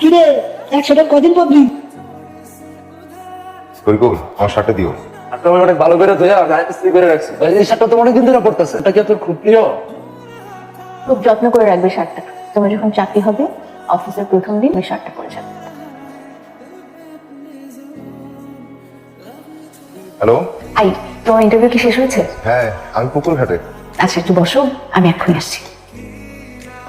কিরে 100টা কদিন পর দিন? করিকুল আমার শার্টটা দিও। তোমার অনেক ভালো করে ধুয়ে ইস্ত্রি করে রাখছি। এই শার্টটা তো অনেকদিন ধরে পড়তেছে, এটা কি তোর খুব প্রিয়? খুব যত্ন করে রাখবে শার্টটা। তোমার যখন চাকরি হবে অফিসের প্রথম দিন ওই শার্টটা পরে যাবে। হ্যালো। আই, তোমার ইন্টারভিউ কি শেষ হয়েছে? হ্যাঁ, আমি পুকুর ঘাটে। আচ্ছা একটু বসো, আমি এক্ষুনি আসছি।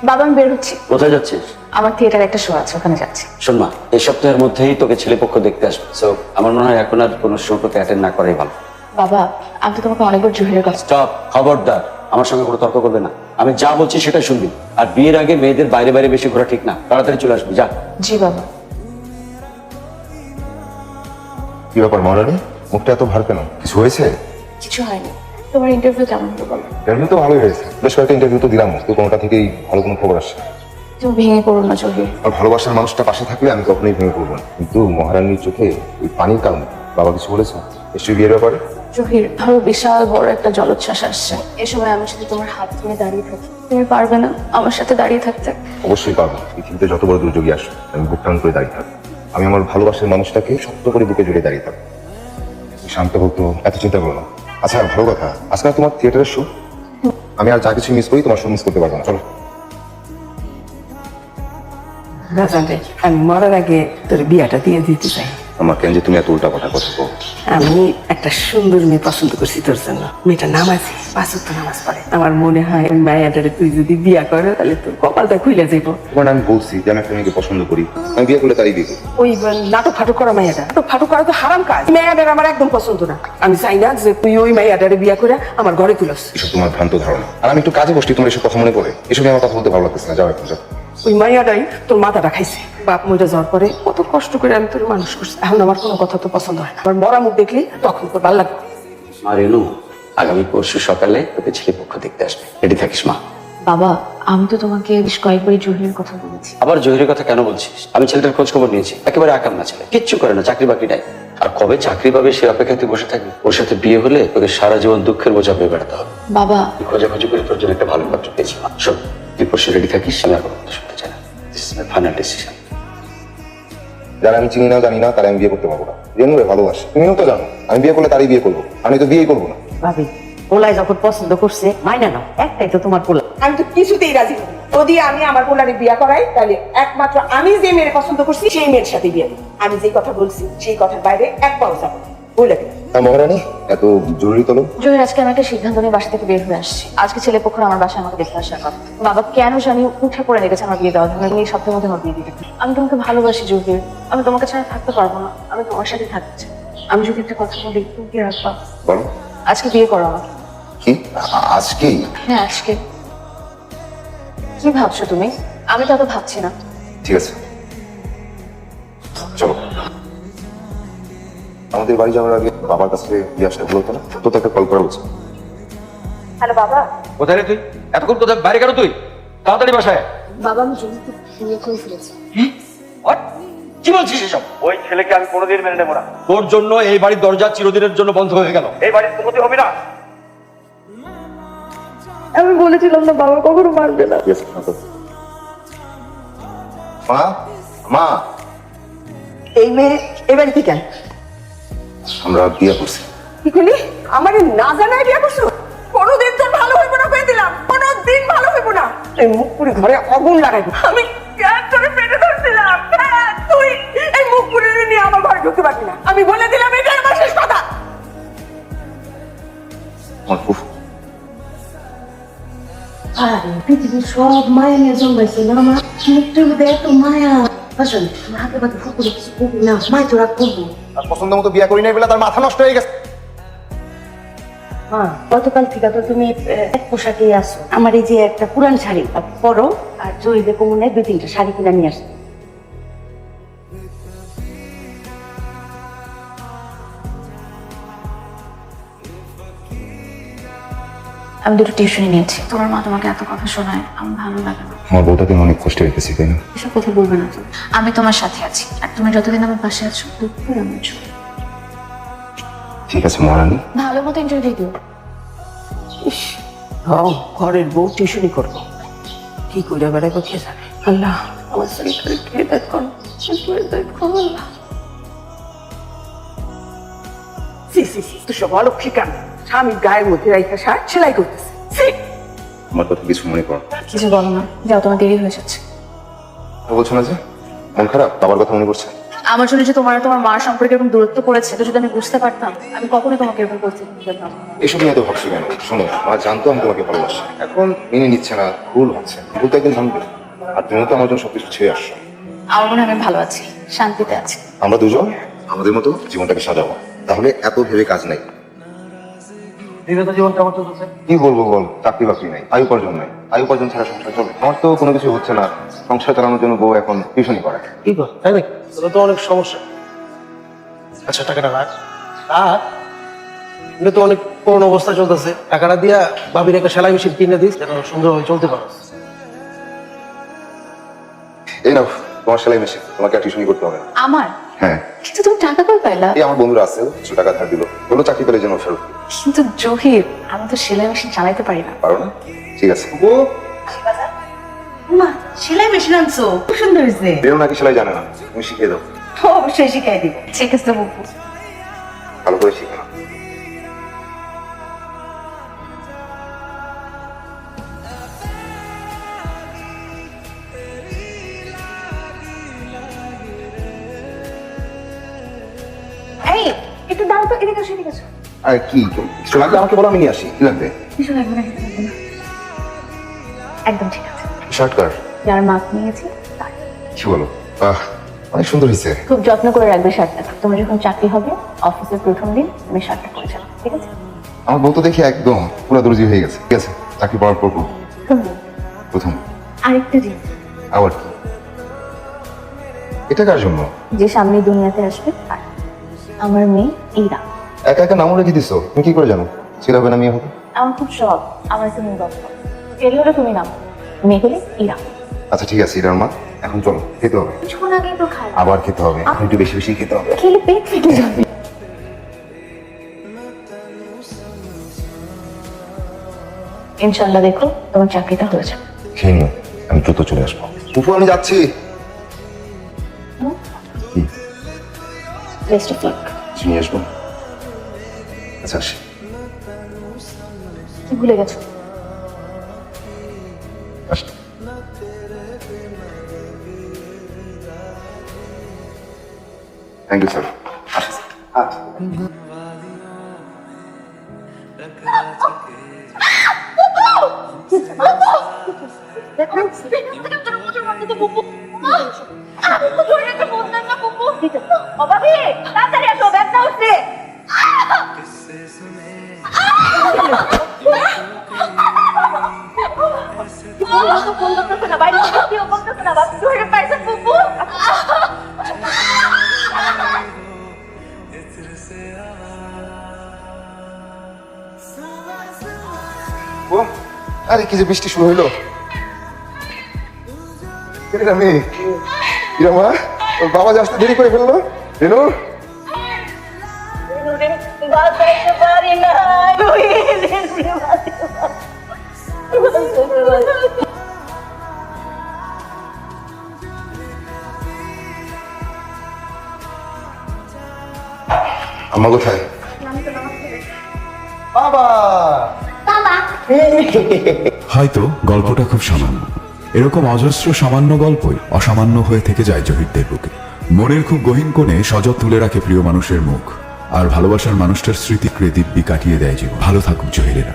বাবা আমি বের হচ্ছি, কোথায় যাচ্ছিস? আমার থিয়েটারে একটা শো আছে, ওখানে যাচ্ছি। শোন মা, এই সপ্তাহের মধ্যেই তোকে ছেলেপক্ষ দেখতে আসবে। সো আমার মনে হয় এখন আর কোনো শোটাতে অ্যাটেন্ড না করাই ভালো। বাবা আমি তো তোমাকে অনেকবার জহিরের কথা। স্টপ, খবরদার আমার সঙ্গে কোনো তর্ক করবে না। আমি যা বলছি সেটাই শুনবি। আর বিয়ের আগে মেয়েদের বাইরে বাইরে বেশি ঘোরা ঠিক না। তাড়াতাড়ি চলে আসবি, যা। জি বাবা। কি ব্যাপার মহারানী, মুখটা এত ভার কেন? কিছু হয়েছে? কিছু হয়নি। তোমার ইন্টারভিউ কেমন হলো বলো? ইন্টারভিউ তো ভালোই হয়েছে, বেশ কয়েকটা ইন্টারভিউ তো দিলাম, তো কোনোটা থেকেই ভালো কোনো খবর আসে। তুমি ভেঙে পড়ো না জহির। আর ভালোবাসার মানুষটা পাশে থাকলে আমি কখনোই ভেঙে পড়বো না। কিন্তু মহারানীর চোখে ওই পানির কারণে বাবা কিছু বলেছে নিশ্চয়ই বিয়ের ব্যাপারে? জহির ধরো বিশাল বড় একটা জলোচ্ছ্বাস আসছে, এ সময় আমি শুধু তোমার হাত ধরে দাঁড়িয়ে থাকি, তুমি পারবে না আমার সাথে দাঁড়িয়ে থাকতে? অবশ্যই পারবো। পৃথিবীতে যত বড় দুর্যোগী আসে আমি বুক টান করে দাঁড়িয়ে থাকবো। আমি আমার ভালোবাসার মানুষটাকে শক্ত করে বুকে জড়িয়ে দাঁড়িয়ে থাকবো। শান্ত হতো, এত চিন্তা করো না। আচ্ছা ভালো কথা, আজকাল তোমার থিয়েটারের শো, আমি আর যা কিছু মিস করি তোমার শো মিস করতে পারবো না। চলো। রাজারে আমি মরার আগে তোর বিয়াটা দিয়ে দিতে চাই। আমার কেন যে তুমি এত উল্টা কথা কথা বলো? আমি একটা সুন্দর মেয়ে পছন্দ করছি তোর জন্য। মেয়েটা নামাজি, 5 ওয়াক্ত নামাজ পড়ে। আমার মনে হয় ওই মায়াটারে তুই যদি বিয়া করে তাহলে তোর কপালটা খুলে যাইব। তোমার আমি বলছি যে আমি একটা মেয়েকে পছন্দ করি, আমি বিয়ে করলে তারই বিয়ে করবো। ওই নাটক ফাটক করা মায়াটা, নাটক ফাটক করা তো হারাম কাজ। মায়াটার আমার একদম পছন্দ না। আমি চাই না যে তুই ওই মায়াটারে বিয়া করে আমার ঘরে তুলস। এসব তোমার ভ্রান্ত ধারণা। আর আমি একটু কাজে বসছি, তোমার এসব কথা মনে পড়ে? এসব আমার কথা বলতে ভালো লাগতেছে না, যাও এখন যাও। ওই মায়াটাই তোর মাথাটা খাইছে। বাপ মরে যাওয়ার পরে কত কষ্ট করে আমি তোর মানুষ করছি, এখন আমার কোনো কথা তো পছন্দ হয় না। আমার মরা মুখ দেখলি তখন তোর ভালো লাগবে। মা রেনু, আগামী পরশু সকালে তোকে ছেলেপক্ষ দেখতে আসবে, রেডি থাকিস মা। বাবা আমি তো তোমাকে বেশ কয়েকবারই জহিরের কথা বলেছি। আবার জহিরের কথা কেন বলছিস? আমি ছেলেটার খোঁজ খবর নিয়েছি, একেবারে আকাম না ছেলে, কিচ্ছু করে না, চাকরি বাকরি নাই। আর কবে চাকরি পাবে সে অপেক্ষায় তুই বসে থাকবি? ওর সাথে বিয়ে হলে তোকে সারা জীবন দুঃখের বোঝা পেয়ে বেড়াতে হবে। বাবা তুই খোঁজাখুঁজি করে তোর জন্য একটা ভালো পাত্র পেয়েছি মা। শোন, তুই পরশু রেডি থাকিস, আমি আর কোনো কথা শুনতে চাই না। This is my final decision. যারা আমি চিনি না জানি না তারা আমি বিয়ে করতে পারবো না। রেনুরে ভালোবাসি, তুমিও তো জানো। আমি বিয়ে করলে তারই বিয়ে করবো, আমি তো বিয়েই করবো না। ভাবি পোলাই যখন পছন্দ করছে মাইনা নাও, একটাই তো তোমার পোলা। আমি তো কিছুতেই রাজি হব না। যদি আমি আমার পোলারে বিয়া করাই তাহলে একমাত্র আমি যে মেয়ের পছন্দ করছি সেই মেয়ের সাথে বিয়ে দেব। আমি যেই কথা বলছি সেই কথার বাইরে এক পাও যাবো না, বলে দিলাম। মহারানী এত জরুরি তলব? জহির আজকে আমি একটা সিদ্ধান্ত নিয়ে বাসা থেকে বের হয়ে আসছি। আজকে ছেলে পক্ষ আমার বাসায় আমাকে দেখতে আসার কথা। বাবা কেন জানি উঠে পড়ে লেগেছে আমার বিয়ে দেওয়ার জন্য, এই সপ্তাহের মধ্যে আমার বিয়ে দিতে। আমি তোমাকে ভালোবাসি জহির, আমি তোমাকে ছাড়া থাকতে পারবো না, আমি তোমার সাথে থাকতে চাই। আমি যদি একটা কথা বলি তুমি কি রাখবা? বলো। আজকে বিয়ে করো আমাকে। কি আজকেই? হ্যাঁ আজকে। কি ভাবছো তুমি? আমি তো অত ভাবছি না। ঠিক আছে চলো। আমাদের বাড়ি যাওয়ার আগে বাবার কাছে দিয়ে আসতে হলো না, তো তাকে কল করা উচিত। হ্যালো বাবা। কোথায় রে তুই? এতক্ষণ কোথায় বাইরে কেন তুই? তাড়াতাড়ি বাসায়। বাবা আমি জহিরকে বিয়ে করে ফেলেছি। What? কি বলছিস এসব? ওই ছেলেকে আমি কোনোদিন মেনে নেবো না। তোর জন্য এই বাড়ির দরজা চিরদিনের জন্য বন্ধ হয়ে গেল। এই বাড়ির উন্নতি হবে না। আমি বলেছিলাম না বাবা কখনো মারবে না। মা, মা, এই মেয়ে এবার কি কেন? আমরা বিয়ে করছি। কি করলি? আমার না জানাই বিয়ে করছো? কোনোদিন তোর ভালো হইব না কয়ে দিলাম, কোনোদিন ভালো হইব না। এই মুখ পুরি ঘরে আগুন লাগাইবো। আমি কেন তোরে পেটে ধরছিলাম? তুই এই মুখ পুরি নিয়ে আমার ঘরে ঢুকতে পারবি না। আমি বলে দিলাম এটাই আমার শেষ কথা। আমার ফুফু। আরে পৃথিবীর সব মায়া নিয়ে জন্মাইছে না আমার মুখটার মধ্যে এত মায়া। আসলে হাতে পাতে ফুকুরে কিছু করবি না, মায় তোরা করবো। আর পছন্দ মতো বিয়ে করি নাই বলে তার মাথা নষ্ট হয়ে গেছে। মা গতকাল থেকে তো তুমি এক পোশাকেই আসো। আমার এই যে একটা পুরান শাড়ি পরো, আর জহিদের কমনে 2-3টা শাড়ি কিনা নিয়ে আসো। আমি দুটো টিউশনি নিয়েছি। তোমার মা তোমাকে এত কথা শোনায়, আমার ভালো লাগে না। আমার বউটাকে আমি অনেক কষ্টে রেখেছি, তাই না? এসব কথা বলবে না তুমি। আমি তোমার সাথে আছি, আর তুমি যতদিন আমার পাশে আছো ততদিন আমি আছো। ঠিক আছে মহারানী। ভালো মতো ইন্টারভিউ দিও। ঘরের বউ টিউশনি করবো, কি করে বেড়াইবো কে জানে। আল্লাহ আমার ছেলেটাকে হেদায়েত করো, হেদায়েত করো আল্লাহ। তুই সব অলক্ষী কেন? স্বামীর গায়ের মধ্যে রাইখা শার্ট সেলাই করতেছে। আমার কথা কিছু মনে করো না। কিছু বলো না, যাও, তোমার দেরি হয়ে যাচ্ছে। বলছো না যে মন খারাপ, বাবার কথা মনে করছে? আমার জন্য যে তোমার আর তোমার মার সম্পর্কে এরকম দূরত্ব পড়েছে, তো যদি আমি বুঝতে পারতাম আমি কখনোই তোমাকে এরকম পরিস্থিতি দিতাম না। এসব নিয়ে এত ভাবছি কেন? শোনো, মা জানতো আমি তোমাকে ভালোবাসি, এখন মেনে নিচ্ছে না, ভুল হচ্ছে, ভুল তো একদিন ভাঙবে। আর তুমিও তো আমার জন্য সবকিছু ছেড়ে আসছো। আমার মনে হয় আমি ভালো আছি, শান্তিতে আছি। আমরা দুজন আমাদের মতো জীবনটাকে সাজাবো, তাহলে এত ভেবে কাজ নাই। বিগত জীবন কেমন চলতেছে? কি বলবো বল, চাকরি বাকরি নাই, আয় উপার্জন নাই, আয় উপার্জন ছাড়া সংসার চলবে? আমার তো কোনো কিছু হচ্ছে না, সংসার চালানোর জন্য বউ এখন টিউশনই করে। কি কর তাই নাকি? তোর তো অনেক সমস্যা। আচ্ছা টাকাটা রাখ, আর এটা তো অনেক পুরনো অবস্থা চলতেছে, টাকাটা দিয়া ভাবির একটা সেলাই মেশিন কিনে দিস, যেন সুন্দরভাবে চলতে পারো। এই নাও তোমার সেলাই মেশিন, তোমাকে আর টিউশনই করতে হবে না। আমার? হ্যাঁ, কিন্তু তুমি টাকা কই পাইলা? এই আমার বন্ধুরা আছে, কিছু টাকা ধার দিল, বলো চাকরি পেলে যেন ফেরত দিই। কিন্তু জহির, আমি তো সেলাই মেশিন চালাইতে পারি না। পারো না? ঠিক আছে। মা সেলাই মেশিন আনছো, খুব সুন্দর হয়েছে। বেরো নাকি সেলাই জানে না, তুমি শিখিয়ে দাও। অবশ্যই শিখাই দিব। ঠিক আছে বুবু। ভালো করে শিখে নাও। এই একটু দাঁড়াও তো, এদিকে আসো, এদিকে আসো। আর কি কিছু লাগবে আমাকে বলো, আমি নিয়ে আসি। কি লাগবে? কিছু লাগবে না, কিছু লাগবে না। একদম ঠিক আছে। শার্ট কার? যার মাপ নিয়েছি তার। কি বলো? অনেক সুন্দর হয়েছে। খুব যত্ন করে রাখবে শার্টটা। তোমার যখন চাকরি হবে, অফিসের প্রথম দিন তুমি শার্টটা পরে যাবে, ঠিক আছে? আমার বউ তো দেখি একদম পুরো দর্জি হয়ে গেছে। ঠিক আছে, চাকরি পাওয়ার পর করবো। প্রথম আরেকটা জিনিস, আবার কি? এটা কার জন্য? যে সামনে দুনিয়াতে আসবে তার। আমার মেয়ে ইরা। একা একা নামও রেখে দিছো, তুমি কি করে জানো ছেলে হবে না মেয়ে হবে? আমার খুব শখ, আমার একটা মেয়ে দরকার। ছেলে হলে তুমি নাম, মেয়ে হলে ইরা। আচ্ছা ঠিক আছে, ইরার মা, এখন চলো, খেতে হবে। কিছুক্ষণ আগে তো খাই, আবার খেতে হবে, এখন একটু বেশি বেশি খেতে হবে। খেলে পেট ফেটে যাবে। ইনশাল্লাহ দেখো তোমার চাকরিটা হয়ে যাবে। খেয়ে নিও, আমি দ্রুত চলে আসবো। ফুফু আমি যাচ্ছি। কি? Best of luck. নিয়ে আসবো। আচ্ছা আসি। কি ভুলে গেছো? আসি। Thank you sir. আসি স্যার। আচ্ছা। ও, আরে কি যে বৃষ্টি শুরু হইলো। আমি মা, ওর বাবা যে আসতে দেরি করে ফেললো। রেনু, আম্মা কোথায়? বাবা। হয়তো গল্পটা খুব সামান্য, এরকম অজস্র সামান্য গল্পই অসামান্য হয়ে থেকে যায় জহিরদের বুকে। মনের খুব গহীন কোণে সজগ তুলে রাখে প্রিয় মানুষের মুখ, আর ভালোবাসার মানুষটার স্মৃতিকে দিব্যি কাটিয়ে দেয় জীবন। ভালো থাকুক জহিরেরা।